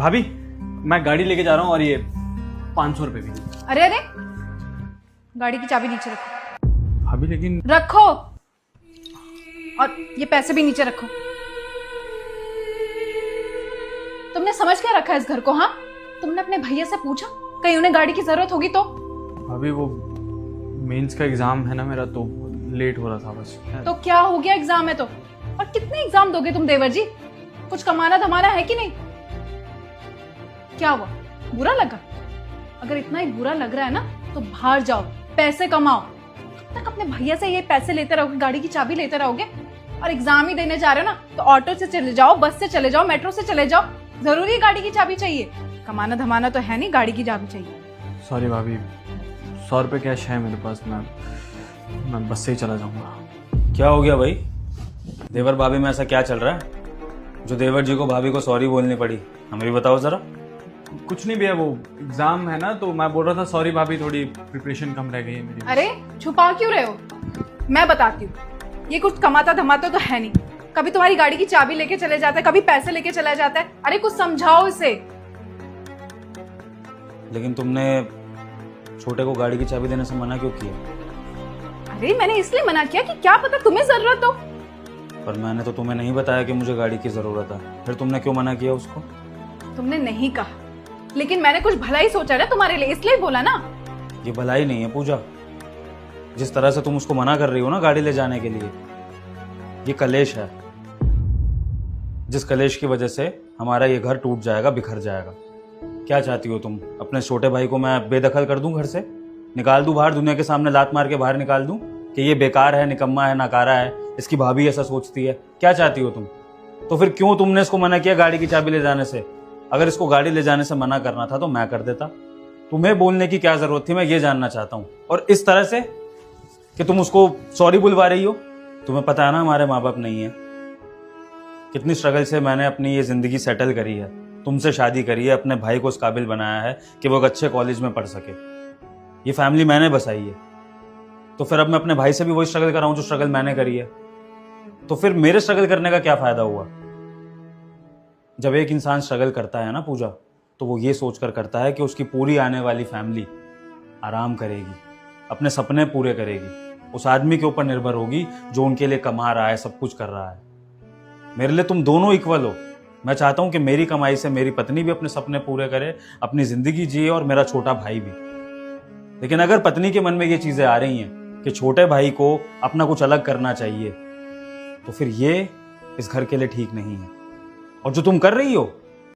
भाभी मैं गाड़ी लेके जा रहा हूँ और ये 500 रुपए भी। अरे अरे, गाड़ी की चाबी नीचे रखो। भाभी लेकिन रखो, और ये पैसे भी नीचे रखो। तुमने समझ क्या रखा है इस घर को? हाँ, तुमने अपने भैया से पूछा कहीं उन्हें गाड़ी की जरूरत होगी तो? भाभी वो मेंस का एग्जाम है ना मेरा, तो लेट हो रहा था बस। तो क्या हो गया, एग्जाम है तो? और कितने एग्जाम दोगे तुम देवर जी? कुछ कमाना धमाना है कि नहीं? क्या हुआ, बुरा लगा? अगर इतना ही बुरा लग रहा है ना तो बाहर जाओ, पैसे कमाओ। कब तक अपने भैया से ये पैसे लेते रहोगे, गाड़ी की चाबी लेते रहोगे? और एग्जाम ही देने जा रहे हो ना तो ऑटो से चले जाओ, बस से चले जाओ, मेट्रो से चले जाओ। जरूरी है गाड़ी की चाबी चाहिए? कमाना धमाना तो है नहीं, गाड़ी की चाबी चाहिए। सॉरी भाभी, 100 रुपए कैश है मेरे पास, मैं बस से ही चला जाऊंगा। क्या हो गया भाई? देवर भाभी में ऐसा क्या चल रहा है जो देवर जी को भाभी को सॉरी बोलनी पड़ी? हमें भी बताओ जरा। कुछ नहीं भैया, वो एग्जाम है ना तो मैं बोल रहा था सॉरी भाभी, थोड़ी प्रिपरेशन कम रह गई है मेरी। अरे छुपा क्यों रहे हो? मैं बताती हूँ, ये कुछ कमाता धमाता तो है नहीं। कभी तुम्हारी गाड़ी की चाबी लेके चले जाता है, कभी पैसे लेके चला जाता है। अरे कुछ समझाओ इसे। लेकिन तुमने छोटे को गाड़ी की चाबी देने से मना क्यों किया? अरे मैंने इसलिए मना किया कि क्या पता तुम्हें जरूरत हो। पर मैंने तो तुम्हें नहीं बताया कि मुझे गाड़ी की जरूरत है, फिर तुमने क्यों मना किया उसको? तुमने नहीं कहा, लेकिन मैंने कुछ भला ही सोचा ना तुम्हारे लिए, इसलिए बोला ना। ये भलाई नहीं है पूजा। जिस तरह से तुम उसको मना कर रही हो ना गाड़ी ले जाने के लिए, ये कलेश है। जिस कलेश की वजह से हमारा ये घर टूट जाएगा, बिखर जाएगा। क्या चाहती हो तुम? अपने छोटे भाई को मैं बेदखल कर दूं, घर से निकाल दूं बाहर, दुनिया के सामने लात मार के बाहर निकाल दूं कि ये बेकार है, निकम्मा है, नाकारा है, इसकी भाभी ऐसा सोचती है? क्या चाहती हो तुम? तो फिर क्यों तुमने इसको मना किया गाड़ी की चाबी ले जाने से? अगर इसको गाड़ी ले जाने से मना करना था तो मैं कर देता। तुम्हें बोलने की क्या जरूरत थी, मैं ये जानना चाहता हूँ। और इस तरह से कि तुम उसको सॉरी बुलवा रही हो। तुम्हें पता है ना हमारे माँ बाप नहीं है, कितनी स्ट्रगल से मैंने अपनी ये जिंदगी सेटल करी है, तुमसे शादी करी है, अपने भाई को इस काबिल बनाया है कि वो एक अच्छे कॉलेज में पढ़ सके। ये फैमिली मैंने बसाई है, तो फिर अब मैं अपने भाई से भी वही स्ट्रगल कर रहा हूँ जो स्ट्रगल मैंने करी है। तो फिर मेरे स्ट्रगल करने का क्या फायदा हुआ? जब एक इंसान स्ट्रगल करता है ना पूजा, तो वो ये सोचकर करता है कि उसकी पूरी आने वाली फैमिली आराम करेगी, अपने सपने पूरे करेगी, उस आदमी के ऊपर निर्भर होगी जो उनके लिए कमा रहा है, सब कुछ कर रहा है। मेरे लिए तुम दोनों इक्वल हो। मैं चाहता हूं कि मेरी कमाई से मेरी पत्नी भी अपने सपने पूरे करे, अपनी जिंदगी जिए, और मेरा छोटा भाई भी। लेकिन अगर पत्नी के मन में ये चीजें आ रही हैं कि छोटे भाई को अपना कुछ अलग करना चाहिए, तो फिर ये इस घर के लिए ठीक नहीं है। और जो तुम कर रही हो